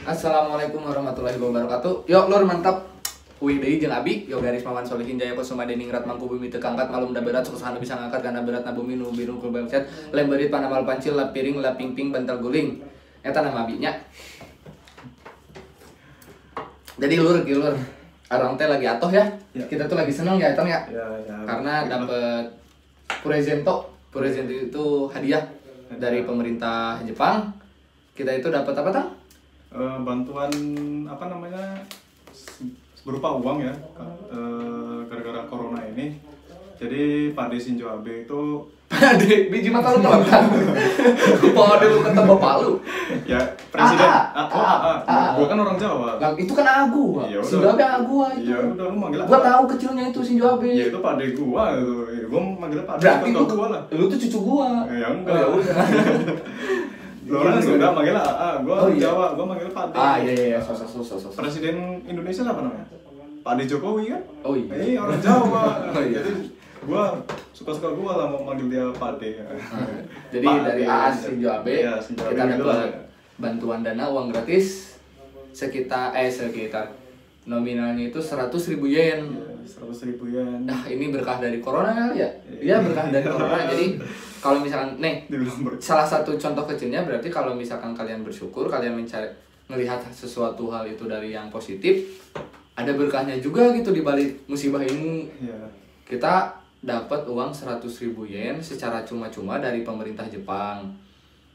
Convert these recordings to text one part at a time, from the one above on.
Assalamualaikum warahmatullahi wabarakatuh. Yuk lur mantap. Uih deui jeung abi yo garis mawan solihin jaya kusuma deningrat mangku bumi teu kangkat malum da berat suksana bisa ngangkat kana berat na bumi nu biru kul bangset lem beurit panamal pancil la piring la pingping bantal guling. Eta nama abinya. Jadi lur arang teh lagi atoh ya. Kita tuh lagi seneng ya eta ya. Karena dapet presento itu hadiah dari pemerintah Jepang. Kita itu dapat apa tang? Bantuan apa namanya berupa uang ya gara-gara corona ini. Jadi Pak Shinzo Abe itu biji mata lu kan? Bawa dulu kata bapak lu. Ya presiden. Gua kan orang Jawa. Nah, itu kan Agu. Shinzo Abe Agu itu. Ya udah lu manggil. Gua tahu kecilnya itu Shinzo Abe. Ya itu Pak gua itu. Gua manggil Pak Berarti gua lah. Lu tuh cucu gua. Ya enggak. Ya udah. Lu orang sudah manggil gua Jawa, gua manggil Pak. Iya. So. Presiden Indonesia apa namanya? Pak Jokowi kan? Oh iya. Orang Jawa. Iya. Jadi gua suka-suka gua lah mau manggil dia Pak D. Jadi dari Shinzo Abe kita dapat bantuan dana uang gratis sekitar nominalnya itu 100.000 yen. 100.000 yen. Nah, ini berkah dari corona kali ya? Iya, berkah dari corona. Jadi kalau misalkan salah satu contoh kecilnya berarti kalau misalkan kalian bersyukur, kalian melihat sesuatu hal itu dari yang positif, ada berkahnya juga gitu di balik musibah ini. Kita dapat uang 100.000 yen secara cuma-cuma dari pemerintah Jepang.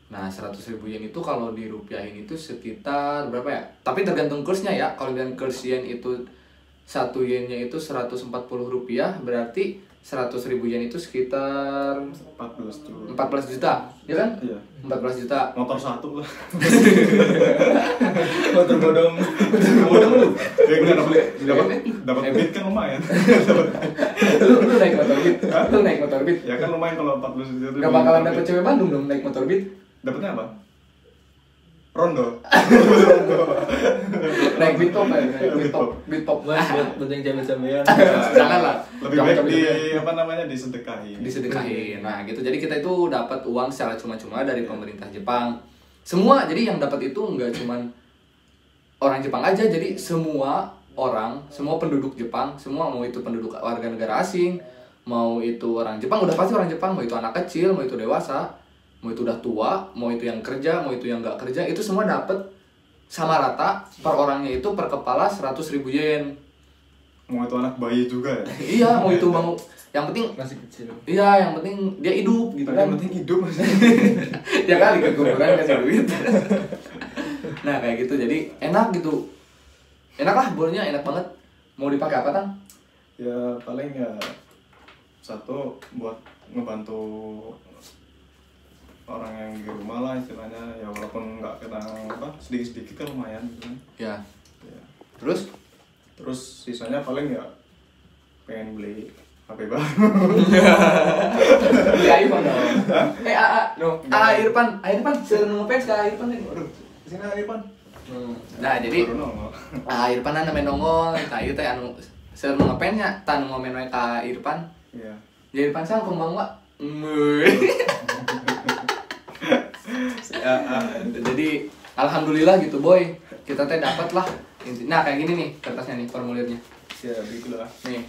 Nah, 100.000 yen itu kalau dirupiahin itu sekitar berapa ya? Tapi tergantung kursnya ya. Kalau dengan kurs yen itu 1 yennya itu 140 rupiah, berarti 100.000 yen itu sekitar 14 juta, ya kan? Iya. 14 juta. Motor satu lah. Motor bodong lu. Dapat beat kan lumayan. Lu naik motor beat. Lu naik motor beat. Ya kan lumayan kalau 14 juta. Gak bakalan dapet cewek Bandung dong naik motor beat. Dapatnya apa? Rondo. Naik beat pop. Buat yang cewek-cewekan. Jangan lah. Lebih baik disedekahin. Nah, gitu. Jadi kita itu dapat uang secara cuma-cuma dari pemerintah Jepang. Semua, jadi yang dapat itu enggak cuman orang Jepang aja, jadi semua orang, semua penduduk Jepang, semua mau itu penduduk warga negara asing, mau itu orang Jepang, udah pasti orang Jepang, mau itu anak kecil, mau itu dewasa, mau itu udah tua, mau itu yang kerja, mau itu yang nggak kerja, itu semua dapat sama rata per orangnya itu per kepala 100.000 yen. Mau itu anak bayi juga ya? Iya, mau itu yang penting Masih kecil. Iya, yang penting dia hidup gitu kan. Yang penting hidup masih. Ya kali kekurangan kasih duit. Nah, kayak gitu. Jadi enak gitu. Enak lah, bolanya enak banget. Mau dipakai apa, Tang? Ya paling ya satu buat ngebantu orang yang di rumah lah istilahnya, ya walaupun nggak kita sedikit kan lumayan gitu kan. Ya. Terus sisanya paling ya pengen beli HP baru. beli iPhone dong. Irfan, sering ngefans ke Irfan nih. Waduh, kesini Irfan. Nah, jadi Irfan namanya nongol, ieu teh anu sering ngefans-nya, tan ngomen we ka Irfan. Iya. Jadi Irfan sang kumbang wa. Jadi alhamdulillah gitu boy, kita teh dapat lah. Nah kayak gini nih kertasnya nih, formulirnya. Ya begitulah. Nih,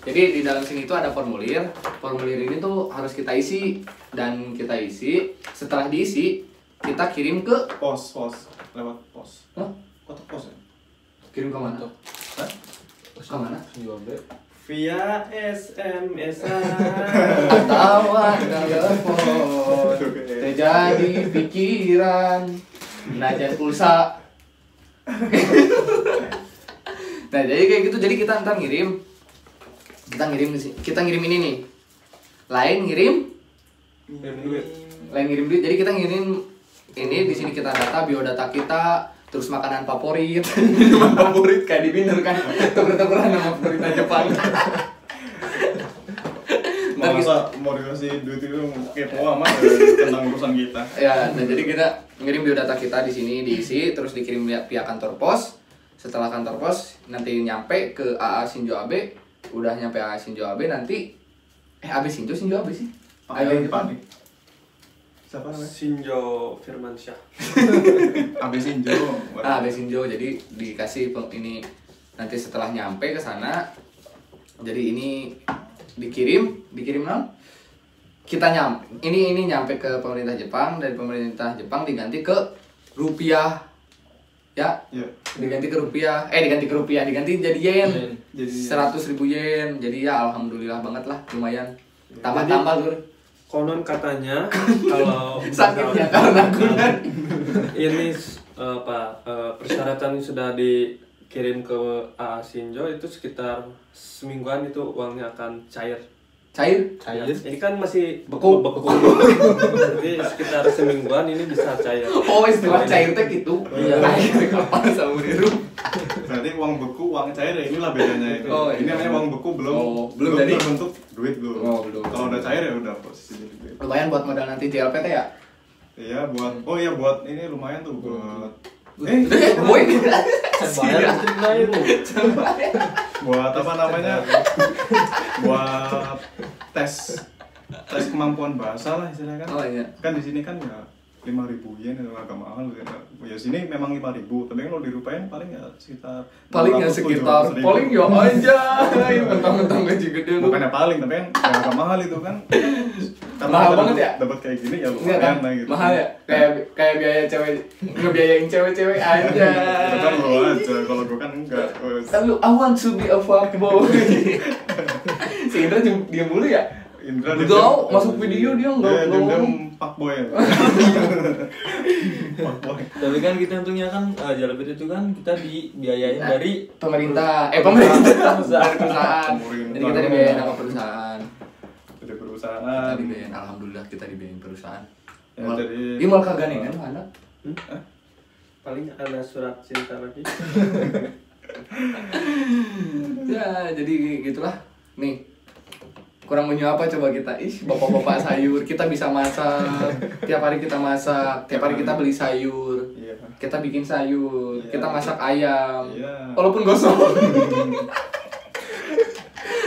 jadi di dalam sini tuh ada formulir. Formulir ini tuh harus kita isi dan kita isi. Setelah diisi, kita kirim ke Pos lewat pos. Hah? Kotak pos ya? Kirim ke mana? Hah? Ke mana? Via SMS Atau telepon. Terjadi pikiran. Najan pulsa. Nah jadi kayak gitu, jadi kita ntar ngirim ini nih, lain ngirim duit, jadi kita ngirim ini, di sini kita data biodata kita, terus makanan favorit, minuman favorit kayak di Binder kan, tuker-tukeran sama pemerintah Jepang. Mau dikasih duit itu kepo amat tentang urusan kita. Ya, nah jadi kita ngirim biodata kita di sini diisi, terus dikirim via kantor pos. Setelah kantor pos nanti nyampe ke AA Shinzo Abe, udah nyampe AA Shinzo Abe nanti Abe Shinzo Abe sih. Pak Siapa namanya? Sinjo Firmansyah. Abe Sinjo. Abe Sinjo, jadi dikasih ini nanti setelah nyampe ke sana. Jadi ini dikirim non? Kita ini nyampe ke pemerintah Jepang, dari pemerintah Jepang diganti ke rupiah. Ya. Iya. Diganti jadi yen. Jadi 100.000 yen. Jadi ya alhamdulillah banget lah, lumayan. Tambah-tambah Lur. Konon katanya kalau Sakitnya karena kunan. ini persyaratan sudah dikirim ke AA Sinjo itu sekitar semingguan itu uangnya akan cair. Cair? Ini kan masih Beku. Jadi sekitar semingguan ini bisa cair. Oh, istilah cair teh gitu. Iya. Cair kapan sama diru? berarti uang beku, uang cair ya inilah bedanya itu. Oh, ini iya. namanya uang beku belum jadi berbentuk duit belum. Oh, belum. Kalau udah cair ya udah posisi jadi duit. Lumayan buat modal nanti JLPT ya? Iya buat ini lumayan tuh buat Boy. Bayar itu. buat apa namanya? buat tes kemampuan bahasa lah istilahnya kan. Oh iya. Kan di sini kan ya 5.000 yen agak mahal ya sini memang 5.000 tapi kalau dirupain paling ya sekitar Paling ya sekitar paling ya aja mentang-mentang gaji gede lu. bukannya paling tapi kan ya agak mahal itu kan karena Mahal kita banget ya? dapat kayak gini ya Enggak kan? lumayan lah gitu Mahal ya? Kayak biaya cewek ngebiayain cewek-cewek aja. itu kan lo aja kalau gue kan enggak. Lalu I want to be a fuckboy. Si Indra diam dulu ya? Indra Udah masuk video dia enggak ngomong. fuckboy ya. Fuckboy. Tapi kan kita untungnya kan Jalabet itu kan kita dibiayain dari pemerintah dari perusahaan. Jadi kita dibiayain sama perusahaan. Dari perusahaan. Kita dibiayain, alhamdulillah kita dibiayain perusahaan. Ya, jadi Ini mal kagak nih kan mana? Paling ada surat cinta lagi. Ya, jadi gitulah. Nih. Kurang punya apa coba kita? Bapak-bapak sayur, kita bisa masak. Tiap hari kita masak, tiap hari kita beli sayur. Iya. Kita bikin sayur, Iya. kita masak ayam. Iya. Walaupun gosong.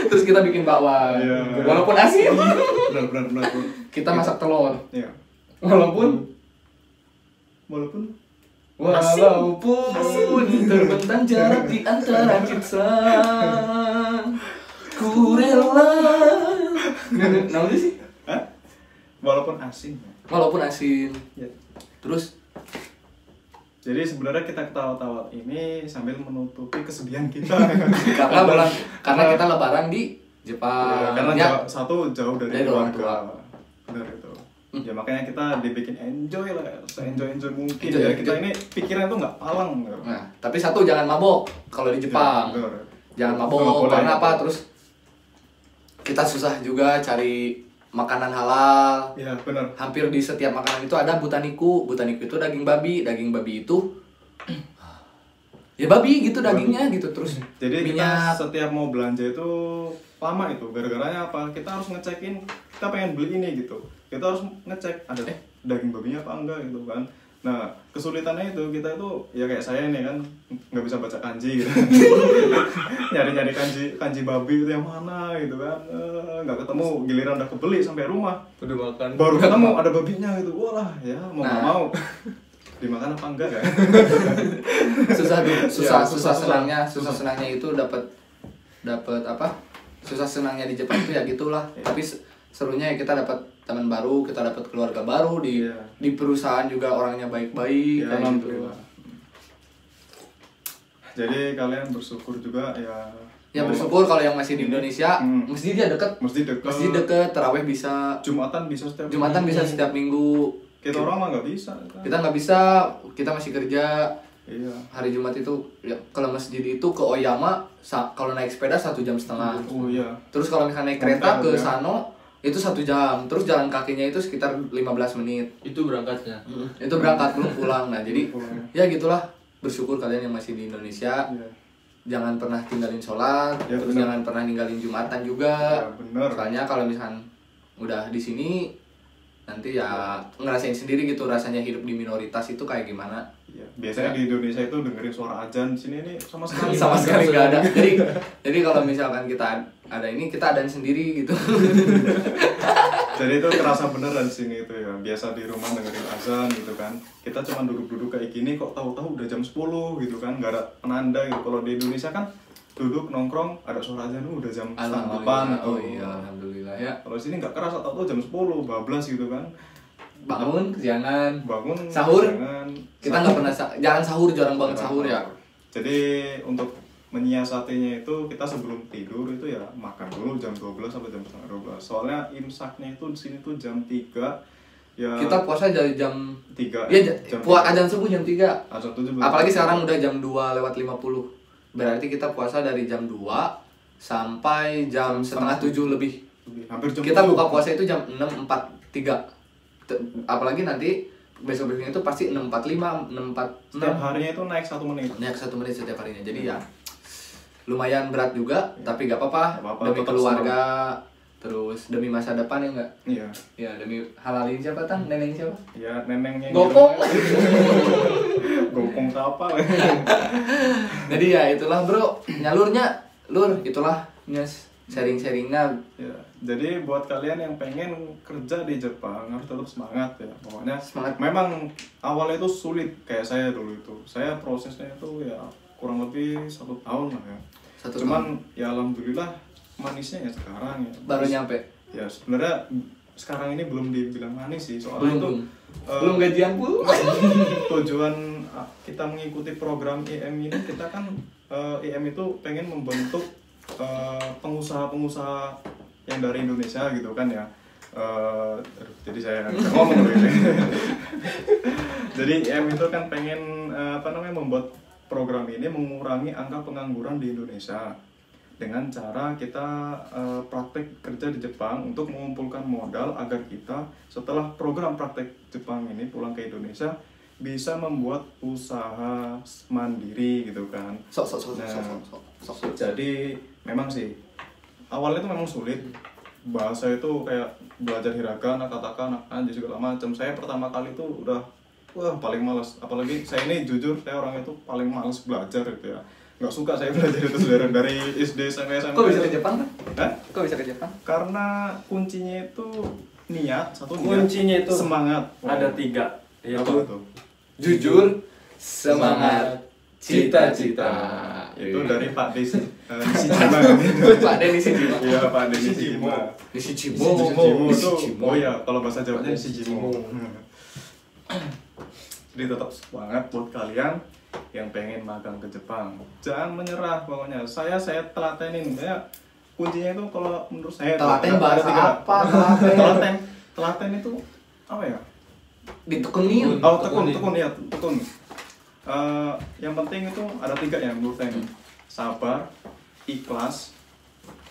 Terus kita bikin bakwan. Iya. Walaupun asin. Benar. Kita masak telur. Iya. Walaupun terbentang jarak di antara kita, ku rela. Namanya sih? Hah? Walaupun asing. Walaupun asin. Ya. Terus Jadi sebenarnya kita ketawa-tawa ini sambil menutupi kesedihan kita. karena kita lebaran di Jepang. Ya, karena Ya. satu jauh dari orang keluarga. tua. Benar itu. Ya makanya kita dibikin enjoy lah, se-enjoy mungkin. Enjoy, Ya, enjoy. kita ini pikiran tuh nggak palang. Gitu. Nah, tapi satu jangan mabok kalau di Jepang. Ya, benar. Jangan Nggak mabok boleh. karena apa? Terus kita susah juga cari makanan halal. Ya benar. Hampir di setiap makanan itu ada butaniku. Butaniku itu daging babi. Daging babi itu ya babi gitu dagingnya gitu. Terus Jadi kita minyak. setiap mau belanja itu lama itu. Gara-garanya apa? Kita harus ngecekin kita pengen beli ini gitu. Kita harus ngecek ada daging babinya apa enggak gitu kan. Nah, kesulitannya itu kita itu ya kayak saya nih kan nggak bisa baca kanji gitu. Nyari-nyari kanji babi itu yang mana gitu kan. Nggak ketemu, giliran udah kebeli sampai rumah. udah makan. Baru ketemu ada babinya gitu. Wah, ya mau nggak Nah. mau. Dimakan apa enggak kan? susah senangnya itu dapat apa? Susah senangnya di Jepang itu ya gitulah. Tapi serunya ya kita dapat teman baru, kita dapat keluarga baru di Iya. di perusahaan juga orangnya baik-baik Ya, kayak gitu. alhamdulillah. Jadi kalian bersyukur juga ya. Ya mau- bersyukur kalau yang masih di Indonesia, Hmm. masjidnya deket, Masjid dekat. masjid deket, taraweh bisa, Jumatan bisa setiap Jumatan bisa setiap minggu. Kita orang mah nggak bisa. Kita nggak bisa, kita masih kerja. Iya. Hari Jumat itu ya, kalau masjid itu ke Oyama kalau naik sepeda 1,5 jam. Oh iya. Terus kalau misalnya naik kereta Hotel, ke ya. Sano itu 1 jam. Terus jalan kakinya itu sekitar 15 menit. Itu berangkatnya. Itu berangkat belum pulang. Nah, jadi Pulang. ya gitulah. Bersyukur kalian yang masih di Indonesia. Iya. Jangan pernah tinggalin sholat, Ya, terus benar. jangan pernah ninggalin Jumatan juga. Ya, benar. Soalnya kalau misalkan udah di sini nanti ya ngerasain sendiri gitu rasanya hidup di minoritas itu kayak gimana. Ya, biasanya di Indonesia itu dengerin suara azan, di sini ini sama sekali sama sekali nggak ada. Jadi kalau misalkan kita ada ini, kita adain sendiri gitu. Jadi itu kerasa beneran di sini itu ya. Biasa di rumah dengerin azan gitu kan. Kita cuma duduk-duduk kayak gini kok tahu-tahu udah jam 10 gitu kan, nggak ada penanda gitu. Kalau di Indonesia kan duduk nongkrong ada suara azan udah jam 7:30 gitu. Oh iya, alhamdulillah ya. Kalau sini nggak kerasa, tahu-tahu jam 10 bablas gitu kan. Bangun kesiangan, Bangun sahur. kesiangan. Kita nggak pernah jarang sahur, jarang banget sahur ya. Jadi untuk menyiasatinya itu kita sebelum tidur itu ya makan dulu jam 12 sampai jam setengah 12. Soalnya imsaknya itu di sini tuh jam 3. Ya Kita puasa dari jam 3. Iya, azan subuh jam 3. Azan 7. Apalagi sekarang udah jam 2:50. Berarti kita puasa dari jam 2 sampai jam setengah 7 lebih. Hampir jam Kita 7. buka puasa itu jam 6.43. Apalagi nanti besok-besoknya itu pasti 6.45, 6.46. Setiap harinya itu naik 1 menit. Naik 1 menit setiap harinya. Jadi ya lumayan berat juga, tapi gak apa-apa. Gak apa-apa, Demi tetap keluarga, terus demi masa depan ya enggak? Iya. Ya demi halalin siapa Tang? Neneng siapa? Ya nenengnya Gopong. Gopong siapa? Jadi ya itulah bro, nyalurnya lur, itulah nyes sharing-sharingnya. Ya, jadi buat kalian yang pengen kerja di Jepang harus tetap semangat ya. Pokoknya Semangat. memang awalnya itu sulit kayak saya dulu itu. Saya prosesnya itu ya kurang lebih 1 tahun lah ya. Cuman ya alhamdulillah manisnya ya sekarang ya. Baru nyampe. Ya sebenarnya sekarang ini belum dibilang manis sih, soalnya itu belum gajian pun. tujuan kita mengikuti program IM ini, kita kan IM itu pengen membentuk pengusaha-pengusaha yang dari Indonesia gitu kan ya. Jadi saya ngomong gitu. Jadi IM itu kan pengen membuat program ini mengurangi angka pengangguran di Indonesia dengan cara kita praktek kerja di Jepang untuk mengumpulkan modal agar kita setelah program praktek Jepang ini pulang ke Indonesia bisa membuat usaha mandiri gitu kan. Jadi memang sih awalnya itu memang sulit. Bahasa itu kayak belajar hiragana, katakana, kanji segala macam. Saya pertama kali itu udah paling malas. Apalagi saya ini jujur, saya orang itu paling malas belajar gitu ya. Nggak suka saya belajar itu dari SD sampai SMA. Kok bisa ke Jepang? Hah? Kok bisa ke Jepang? Karena kuncinya itu niat, satu niat, Kuncinya itu semangat. ada 3, Apa yaitu itu? Jujur, semangat, cita-cita. Itu dari Pak Desi Nishijima. Pak Denny Nishijima. Iya, Pak Desi Nishijima. Nishijima. Nishijima itu, oh ya, kalau bahasa Jawanya Nishijima. Jadi tetap semangat buat kalian yang pengen magang ke Jepang. Jangan menyerah pokoknya. Saya telatenin ya. Kuncinya itu kalau menurut saya Telaten bahasa apa? Telaten itu apa ya? Ditekunin. Oh, tekun ya, tekun. Yang penting itu ada 3 ya menurut saya. Sabar, ikhlas,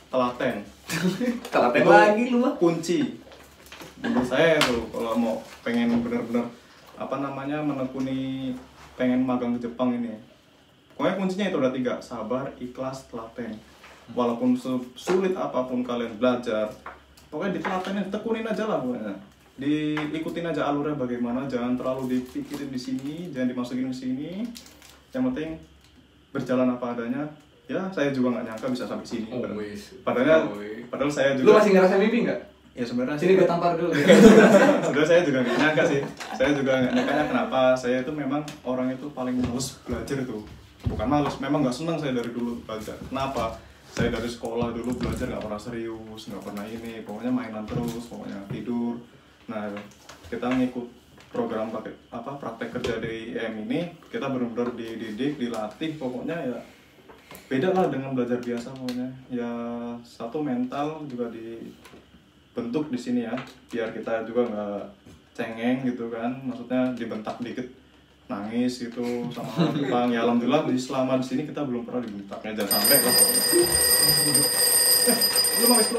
telaten. Telaten Itu lagi lu mah. kunci menurut saya tuh kalau mau pengen benar-benar menekuni pengen magang ke Jepang ini. Pokoknya kuncinya itu ada 3, sabar, ikhlas, telaten. Walaupun sulit apapun kalian belajar, pokoknya ditelatenin, tekunin aja lah pokoknya. Diikutin aja alurnya bagaimana, jangan terlalu dipikirin di sini, jangan dimasukin ke sini. Yang penting berjalan apa adanya. Ya, saya juga nggak nyangka bisa sampai sini. Padahal saya juga. Lu masih ngerasa mimpi nggak? Ya sebenarnya Sini gue tampar dulu. sebenarnya saya juga nggak nyangka sih. Saya juga nggak nyangka kenapa saya itu memang orang itu paling males belajar itu. Bukan males, memang nggak senang saya dari dulu belajar. Kenapa? Saya dari sekolah dulu belajar nggak pernah serius, nggak pernah ini. Pokoknya mainan terus, pokoknya tidur. Nah, kita ngikut program praktek kerja di IM ini, kita benar-benar dididik, dilatih, pokoknya ya beda lah dengan belajar biasa pokoknya. Ya satu mental juga dibentuk di sini ya, biar kita juga nggak cengeng gitu kan, maksudnya dibentak dikit nangis gitu sama orang Jepang. Ya alhamdulillah selama di sini kita belum pernah dibentaknya, jangan sampai lah pokoknya. Belum guys.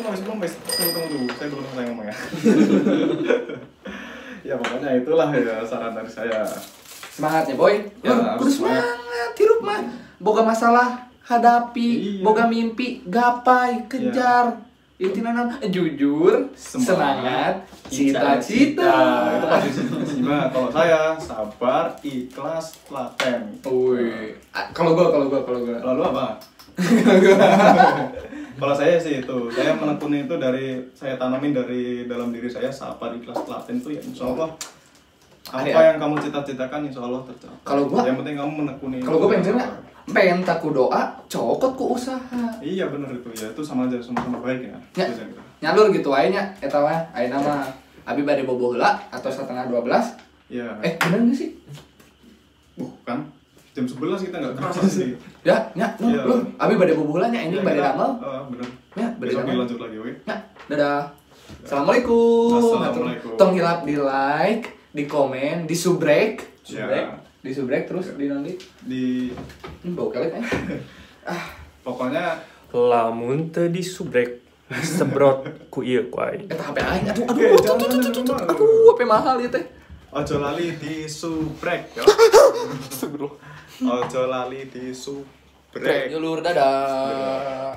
Tunggu. Saya belum selesai ngomong ya. Ya pokoknya itulah ya saran dari saya. Semangatnya boy. Ya, Kudu semangat. Hirup mah boga masalah hadapi, Iya. boga mimpi gapai, kejar. Intinya naon? Jujur, semangat, cita-cita. Nah, itu pasti simak. Kalau saya sabar, ikhlas, telaten. Wih. Kalau gua. Lalu apa? Kalau saya sih itu, saya menekuni itu dari saya tanamin dari dalam diri saya, sabar, ikhlas, telaten itu ya insya Allah apa yang kamu cita-citakan insya Allah tercapai. Kalau gua, yang penting kamu menekuni. kalau gua pengen taku doa, cokot ku usaha. Iya benar itu ya, itu sama aja, sama-sama baik ya. Ya, nyalur gitu aja nya, eta mah ayeuna mah abi bade boboh heula atau 11:30. Iya. Bener enggak sih? Bukan. Jam 11 kita nggak kerasa sih. Ya, lu abi bade boboh heula nya ini bade ramal. Bener. Ya, bade Besok ramal. dilanjut lagi, oke? Ya, dadah. Assalamualaikum. Assalamualaikum. Tong hilap di like, di komen, di subrek. Ya. Di subrek terus di nanti Di bau kelet ya. pokoknya Lamun teu disubrek sebrot ku ieu ku aing. Eta HP aing. Aduh, jangan. HP mahal ieu teh. Ojo lali disubrek ya. Ojo lali disubrek. Nyulur dadah.